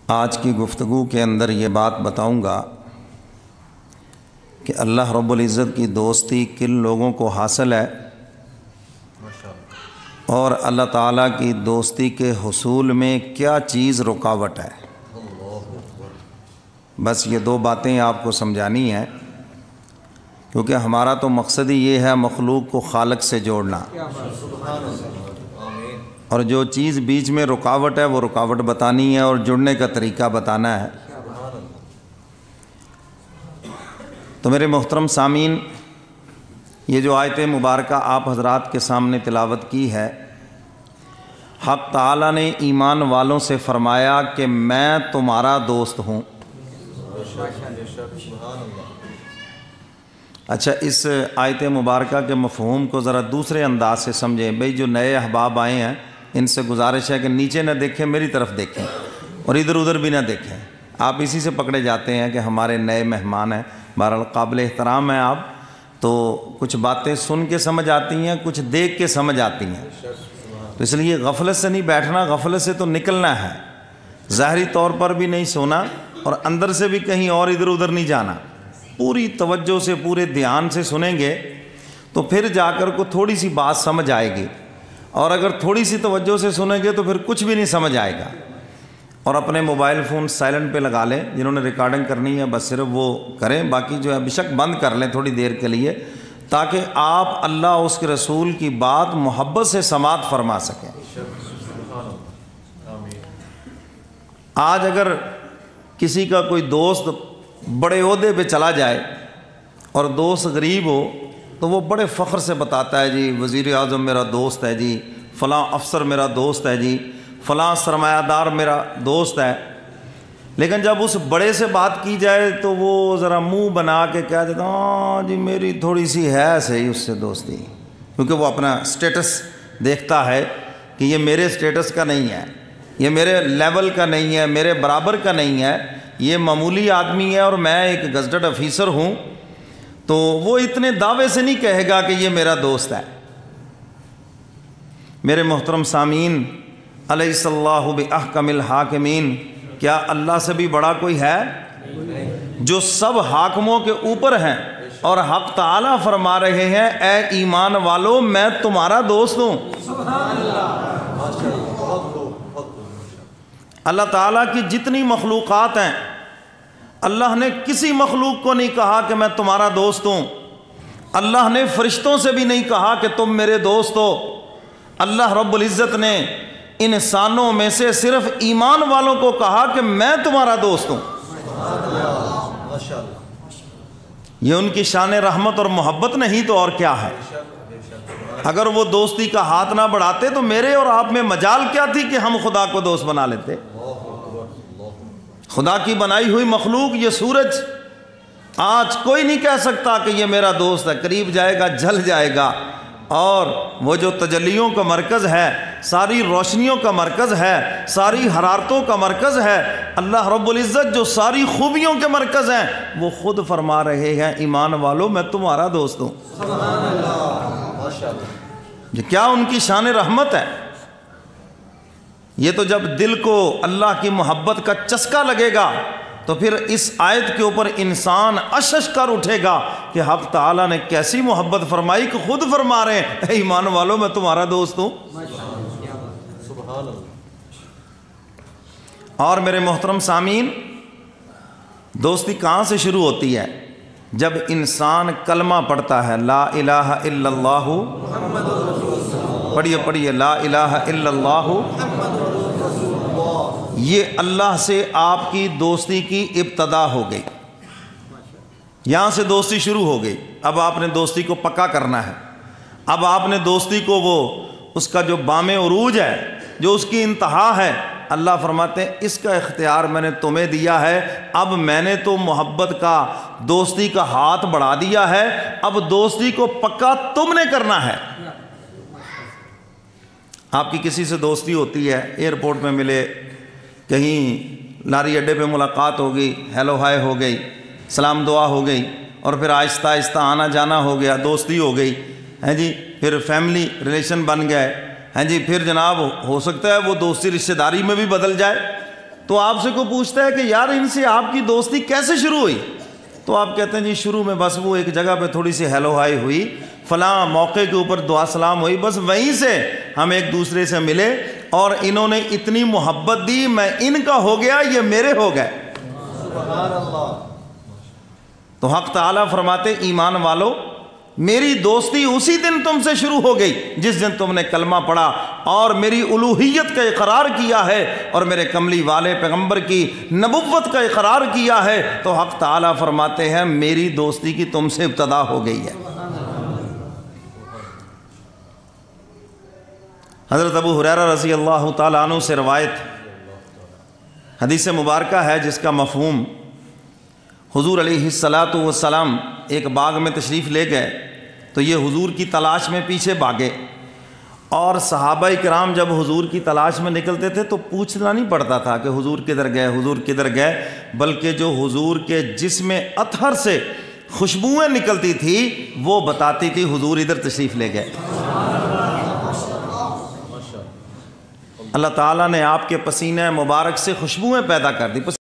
آج کی گفتگو کے اندر یہ بات بتاؤں گا کہ اللہ رب العزت کی دوستی کن لوگوں کو حاصل ہے اور اللہ تعالیٰ کی دوستی کے حصول میں کیا چیز رکاوٹ ہے۔ بس یہ دو باتیں آپ کو سمجھانی ہیں، کیونکہ ہمارا تو مقصد ہی یہ ہے مخلوق کو خالق سے جوڑنا، اور جو چیز بیچ میں رکاوٹ ہے وہ رکاوٹ بتانی ہے اور جڑنے کا طریقہ بتانا ہے۔ تو میرے محترم سامعین، یہ جو آیت مبارکہ آپ حضرات کے سامنے تلاوت کی ہے، حق تعالیٰ نے ایمان والوں سے فرمایا کہ میں تمہارا دوست ہوں۔ اچھا، اس آیت مبارکہ کے مفہوم کو ذرا دوسرے انداز سے سمجھیں۔ بھئی جو نئے احباب آئے ہیں ان سے گزارش ہے کہ نیچے نہ دیکھیں، میری طرف دیکھیں اور ادھر ادھر بھی نہ دیکھیں۔ آپ اسی سے پکڑے جاتے ہیں کہ ہمارے نئے مہمان ہیں، بہرحال قابل احترام ہیں آپ، تو کچھ باتیں سن کے سمجھ آتی ہیں، کچھ دیکھ کے سمجھ آتی ہیں، تو اس لیے غفلت سے نہیں بیٹھنا، غفلت سے تو نکلنا ہے، ظاہری طور پر بھی نہیں سونا اور اندر سے بھی کہیں اور ادھر ادھر نہیں جانا۔ پوری توجہ سے پورے دھیان سے سنیں گے تو پھر جا کر کو تھوڑی سی بات سمجھ آئے گی، اور اگر تھوڑی سی توجہ سے سنیں گے تو پھر کچھ بھی نہیں سمجھ آئے گا۔ اور اپنے موبائل فون سائلنٹ پہ لگا لیں، جنہوں نے ریکارڈنگ کرنی ہے بس صرف وہ کریں، باقی جو ہے بیشک بند کر لیں تھوڑی دیر کے لیے، تاکہ آپ اللہ اس کے رسول کی بات محبت سے سماعت فرما سکیں۔ آج اگر کسی کا کوئی دوست بڑے عہدے پہ چلا جائے اور دوست غریب ہو تو وہ بڑے فخر سے بتاتا ہے، جی وزیر اعظم میرا دوست ہے، جی فلاں افسر میرا دوست ہے، جی فلاں سرمایہ دار میرا دوست ہے۔ لیکن جب اس بڑے سے بات کی جائے تو وہ ذرا منہ بنا کے کہہ دیتا، ہاں جی میری تھوڑی سی ہے صحیح اس سے دوستی، کیونکہ وہ اپنا سٹیٹس دیکھتا ہے کہ یہ میرے سٹیٹس کا نہیں ہے، یہ میرے لیول کا نہیں ہے، میرے برابر کا نہیں ہے، یہ معمولی آدمی ہے اور میں ایک گزٹڈ آفیسر ہوں، تو وہ اتنے دعوے سے نہیں کہے گا کہ یہ میرا دوست ہے۔ میرے محترم سامعین، الیس اللہ باحکم الحاکمین، کیا اللہ سے بھی بڑا کوئی ہے جو سب حاکموں کے اوپر ہیں؟ اور حق تعالیٰ فرما رہے ہیں، اے ایمان والو میں تمہارا دوست ہوں۔ اللہ تعالیٰ کی جتنی مخلوقات ہیں، اللہ نے کسی مخلوق کو نہیں کہا کہ میں تمہارا دوست ہوں۔ اللہ نے فرشتوں سے بھی نہیں کہا کہ تم میرے دوست ہو۔ اللہ رب العزت نے انسانوں میں سے صرف ایمان والوں کو کہا کہ میں تمہارا دوست ہوں۔ یہ ان کی شان رحمت اور محبت نہیں تو اور کیا ہے۔ اگر وہ دوستی کا ہاتھ نہ بڑھاتے تو میرے اور آپ میں مجال کیا تھی کہ ہم خدا کو دوست بنا لیتے۔ خدا کی بنائی ہوئی مخلوق، یہ سورج آج کوئی نہیں کہہ سکتا کہ یہ میرا دوست ہے، قریب جائے گا جل جائے گا، اور وہ جو تجلیوں کا مرکز ہے، ساری روشنیوں کا مرکز ہے، ساری حرارتوں کا مرکز ہے، اللہ رب العزت جو ساری خوبیوں کے مرکز ہیں، وہ خود فرما رہے ہیں، ایمان والو میں تمہارا دوست ہوں۔ یہ کیا ان کی شان رحمت ہے۔ یہ تو جب دل کو اللہ کی محبت کا چسکا لگے گا تو پھر اس آیت کے اوپر انسان اشش کر اٹھے گا کہ حق تعالیٰ نے کیسی محبت فرمائی کہ خود فرما رہے ہیں، اے ایمان والو میں تمہارا دوست ہوں۔ اور میرے محترم سامعین، دوستی کہاں سے شروع ہوتی ہے؟ جب انسان کلمہ پڑھتا ہے، لا الہ الا اللہ، پڑھیے لا الہ الا اللہ، یہ اللہ سے آپ کی دوستی کی ابتدا ہو گئی، یہاں سے دوستی شروع ہو گئی۔ اب آپ نے دوستی کو پکا کرنا ہے، اب آپ نے دوستی کو وہ اس کا جو بام عروج ہے، جو اس کی انتہا ہے، اللہ فرماتے ہیں اس کا اختیار میں نے تمہیں دیا ہے۔ اب میں نے تو محبت کا، دوستی کا ہاتھ بڑھا دیا ہے، اب دوستی کو پکا تم نے کرنا ہے۔ آپ کی کسی سے دوستی ہوتی ہے، ایئرپورٹ میں ملے، کہیں لاری اڈے پہ ملاقات ہو گئی، ہیلو ہائے ہو گئی، سلام دعا ہو گئی، اور پھر آہستہ آہستہ آنا جانا ہو گیا، دوستی ہو گئی، ہیں جی، پھر فیملی ریلیشن بن گئے، ہیں جی، پھر جناب ہو سکتا ہے وہ دوستی رشتہ داری میں بھی بدل جائے، تو آپ سے کوئی پوچھتا ہے کہ یار ان سے آپ کی دوستی کیسے شروع ہوئی؟ تو آپ کہتے ہیں جی شروع میں بس وہ ایک جگہ پہ تھوڑی سی ہیلو ہائی ہوئی، فلاں موقع کے اوپر دعا سلام ہوئی، بس وہیں سے ہم ایک دوسرے سے ملے اور انہوں نے اتنی محبت دی، میں ان کا ہو گیا، یہ میرے ہو گئے۔ سبحان اللہ۔ تو حق تعالیٰ فرماتے ایمان والو میری دوستی اسی دن تم سے شروع ہو گئی جس دن تم نے کلمہ پڑھا اور میری الوہیت کا اقرار کیا ہے اور میرے کملی والے پیغمبر کی نبوت کا اقرار کیا ہے، تو حق تعالیٰ فرماتے ہیں میری دوستی کی تم سے ابتدا ہو گئی ہے۔ حضرت ابو ہریرہ رضی اللہ تعالیٰ عنہ سے روایت حدیث مبارکہ ہے جس کا مفہوم حضور علیہ السلام ایک باغ میں تشریف لے گئے تو یہ حضور کی تلاش میں پیچھے بھاگے، اور صحابہ کرام جب حضور کی تلاش میں نکلتے تھے تو پوچھنا نہیں پڑتا تھا کہ حضور کدھر گئے، حضور کدھر گئے، بلکہ جو حضور کے جسم اطہر سے خوشبوئیں نکلتی تھی وہ بتاتی تھی حضور ادھر تشریف لے گئے۔ اللہ تعالیٰ نے آپ کے پسینہ مبارک سے خوشبوئیں پیدا کر دی۔